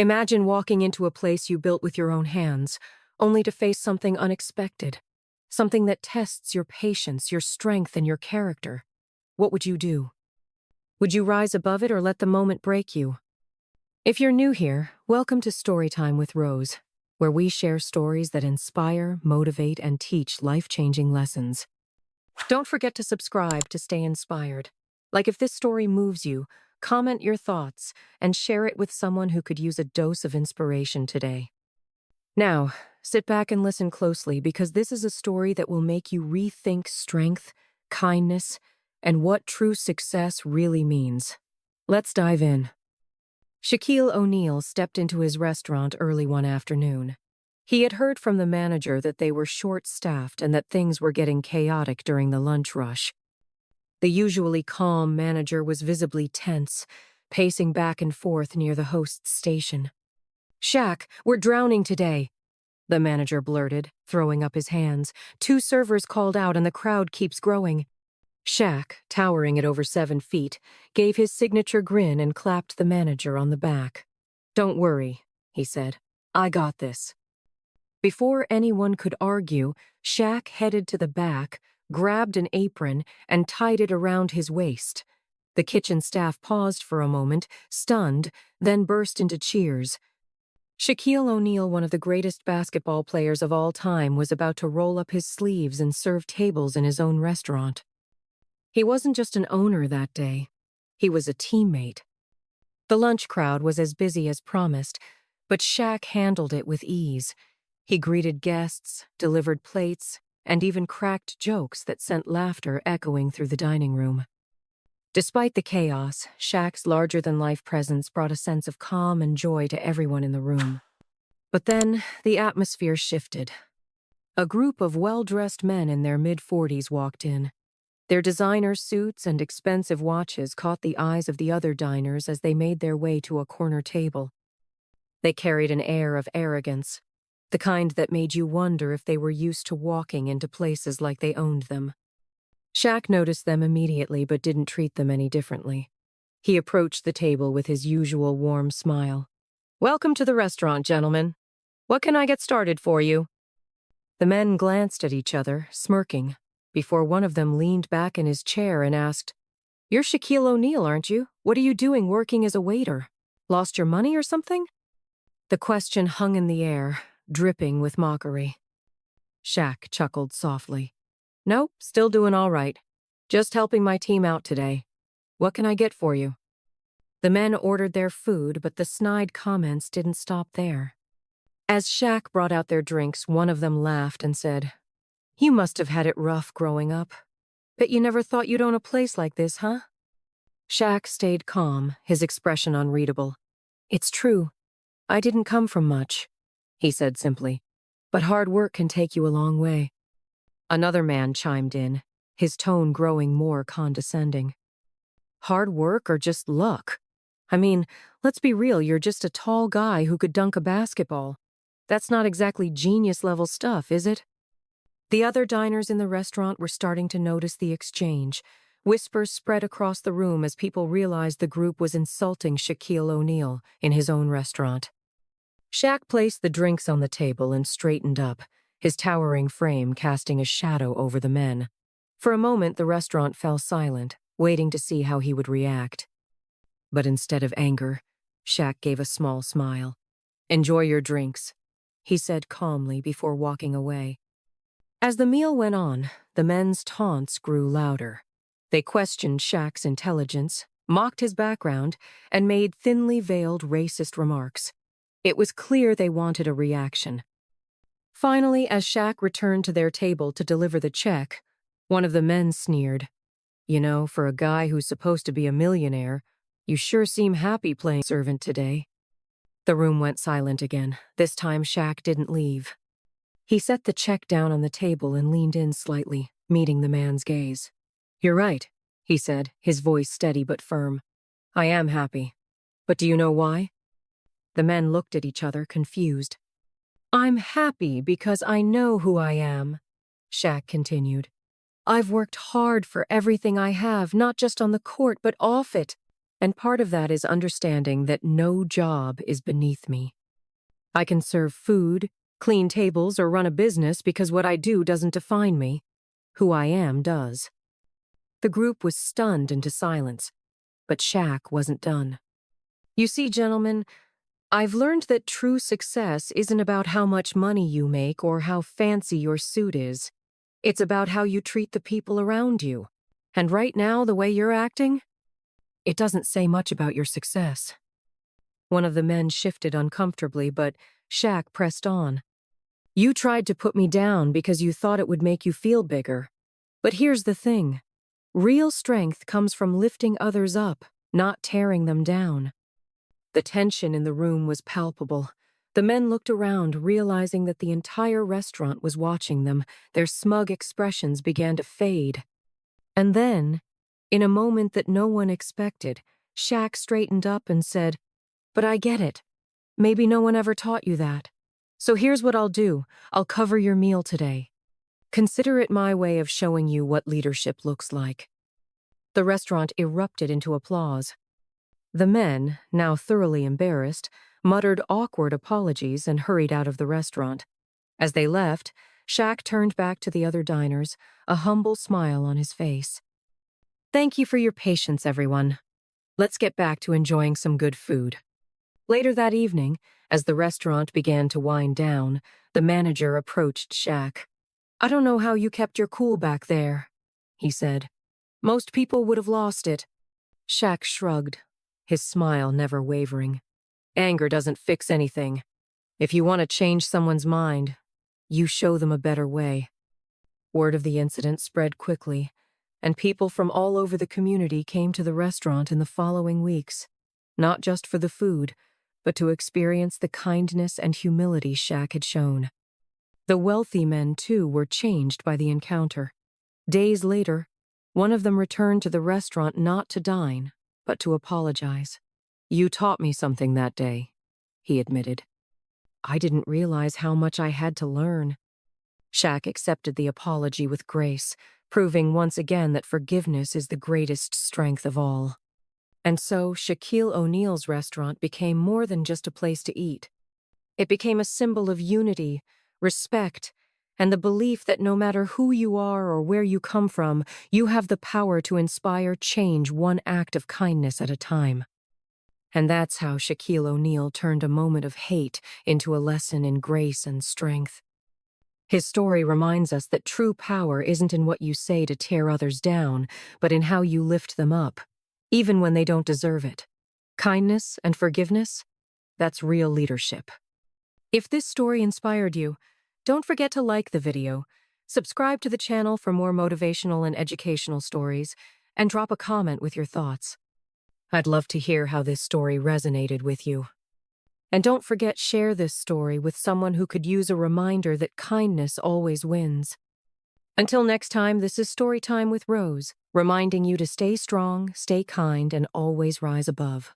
Imagine walking into a place you built with your own hands, only to face something unexpected. Something that tests your patience, your strength, and your character. What would you do? Would you rise above it or let the moment break you? If you're new here, welcome to Storytime with Rose, where we share stories that inspire, motivate, and teach life-changing lessons. Don't forget to subscribe to stay inspired. Like if this story moves you, comment your thoughts and share it with someone who could use a dose of inspiration today. Now, sit back and listen closely because this is a story that will make you rethink strength, kindness, and what true success really means. Let's dive in. Shaquille O'Neal stepped into his restaurant early one afternoon. He had heard from the manager that they were short-staffed and that things were getting chaotic during the lunch rush. The usually calm manager was visibly tense, pacing back and forth near the host's station. "Shaq, we're drowning today," the manager blurted, throwing up his hands. Two servers called out and the crowd keeps growing. Shaq, towering at over 7 feet, gave his signature grin and clapped the manager on the back. "Don't worry," he said. "I got this." Before anyone could argue, Shaq headed to the back, grabbed an apron, and tied it around his waist. The kitchen staff paused for a moment, stunned, then burst into cheers. Shaquille O'Neal, one of the greatest basketball players of all time, was about to roll up his sleeves and serve tables in his own restaurant. He wasn't just an owner that day. He was a teammate. The lunch crowd was as busy as promised, but Shaq handled it with ease. He greeted guests, delivered plates, and even cracked jokes that sent laughter echoing through the dining room. Despite the chaos, Shaq's larger-than-life presence brought a sense of calm and joy to everyone in the room. But then, the atmosphere shifted. A group of well-dressed men in their mid-40s walked in. Their designer suits and expensive watches caught the eyes of the other diners as they made their way to a corner table. They carried an air of arrogance, the kind that made you wonder if they were used to walking into places like they owned them. Shaq noticed them immediately but didn't treat them any differently. He approached the table with his usual warm smile. "Welcome to the restaurant, gentlemen. What can I get started for you?" The men glanced at each other, smirking, before one of them leaned back in his chair and asked, "You're Shaquille O'Neal, aren't you? What are you doing working as a waiter? Lost your money or something?" The question hung in the air, dripping with mockery. Shaq chuckled softly. "Nope, still doing all right. Just helping my team out today. What can I get for you?" The men ordered their food, but the snide comments didn't stop there. As Shaq brought out their drinks, one of them laughed and said, "You must have had it rough growing up. Bet you never thought you'd own a place like this, huh?" Shaq stayed calm, his expression unreadable. "It's true. I didn't come from much," he said simply. "But hard work can take you a long way." Another man chimed in, his tone growing more condescending. "Hard work or just luck? I mean, let's be real, you're just a tall guy who could dunk a basketball. That's not exactly genius-level stuff, is it?" The other diners in the restaurant were starting to notice the exchange. Whispers spread across the room as people realized the group was insulting Shaquille O'Neal in his own restaurant. Shaq placed the drinks on the table and straightened up, his towering frame casting a shadow over the men. For a moment, the restaurant fell silent, waiting to see how he would react. But instead of anger, Shaq gave a small smile. "Enjoy your drinks," he said calmly before walking away. As the meal went on, the men's taunts grew louder. They questioned Shaq's intelligence, mocked his background, and made thinly veiled racist remarks. It was clear they wanted a reaction. Finally, as Shaq returned to their table to deliver the check, one of the men sneered, "You know, for a guy who's supposed to be a millionaire, you sure seem happy playing servant today." The room went silent again. This time Shaq didn't leave. He set the check down on the table and leaned in slightly, meeting the man's gaze. "You're right," he said, his voice steady but firm. "I am happy. But do you know why?" The men looked at each other, confused. "I'm happy because I know who I am," Shaq continued. "I've worked hard for everything I have, not just on the court, but off it. And part of that is understanding that no job is beneath me. I can serve food, clean tables, or run a business because what I do doesn't define me. Who I am does. The group was stunned into silence, but Shaq wasn't done. You see, gentlemen, I've learned that true success isn't about how much money you make or how fancy your suit is. It's about how you treat the people around you. And right now, the way you're acting, it doesn't say much about your success. One of the men shifted uncomfortably, but Shaq pressed on. You tried to put me down because you thought it would make you feel bigger. But here's the thing. Real strength comes from lifting others up, not tearing them down. The tension in the room was palpable. The men looked around, realizing that the entire restaurant was watching them. Their smug expressions began to fade. And then, in a moment that no one expected, Shaq straightened up and said, "But I get it. Maybe no one ever taught you that. So here's what I'll do. I'll cover your meal today. Consider it my way of showing you what leadership looks like." The restaurant erupted into applause. The men, now thoroughly embarrassed, muttered awkward apologies and hurried out of the restaurant. As they left, Shaq turned back to the other diners, a humble smile on his face. "Thank you for your patience, everyone. Let's get back to enjoying some good food." Later that evening, as the restaurant began to wind down, the manager approached Shaq. "I don't know how you kept your cool back there," he said. "Most people would have lost it." Shaq shrugged, his smile never wavering. "Anger doesn't fix anything. If you want to change someone's mind, you show them a better way." Word of the incident spread quickly, and people from all over the community came to the restaurant in the following weeks, not just for the food, but to experience the kindness and humility Shaq had shown. The wealthy men, too, were changed by the encounter. Days later, one of them returned to the restaurant not to dine, but to apologize. "You taught me something that day," he admitted. "I didn't realize how much I had to learn." Shaq accepted the apology with grace, proving once again that forgiveness is the greatest strength of all. And so Shaquille O'Neal's restaurant became more than just a place to eat. It became a symbol of unity, respect, and the belief that no matter who you are or where you come from, you have the power to inspire change one act of kindness at a time. And that's how Shaquille O'Neal turned a moment of hate into a lesson in grace and strength. His story reminds us that true power isn't in what you say to tear others down, but in how you lift them up, even when they don't deserve it. Kindness and forgiveness, that's real leadership. If this story inspired you, don't forget to like the video, subscribe to the channel for more motivational and educational stories, and drop a comment with your thoughts. I'd love to hear how this story resonated with you. And don't forget, share this story with someone who could use a reminder that kindness always wins. Until next time, this is Storytime with Rose, reminding you to stay strong, stay kind, and always rise above.